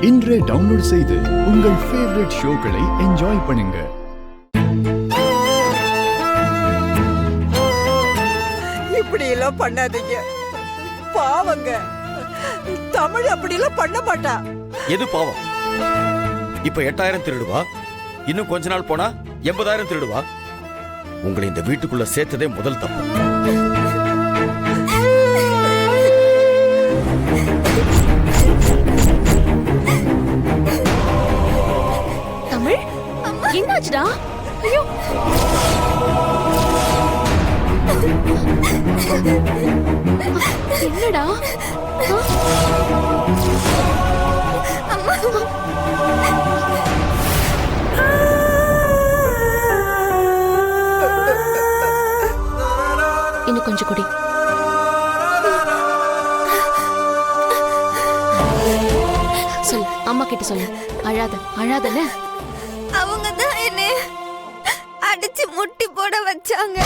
இன்றே டவுன்லோட் செய்து உங்கள் ஃபேவரட் ஷோக்களை என்ஜாய் பண்ணுங்க. இப்படி எல்லாம் பண்ணாதீங்க, பாவங்க. தமிழ் அப்படி எல்லாம் பண்ண மாட்டா. எது பாவம்? இப்ப 8000 திருடுவா, இன்னும் கொஞ்ச நாள் போனா 80,000 திருடுவா. உங்களை இந்த வீட்டுக்குள்ள சேர்த்ததே முதல் தப்பு. தமிழ், என்னாச்சுடா? ஐயோ, என்னடா? இன்னும் கொஞ்சம் குடி. சொல்லு, அம்மா கிட்ட சொல்லு. அழாத, அழாதன்னு. அவங்க தான் என்ன அடிச்சு முட்டி போட வச்சாங்க.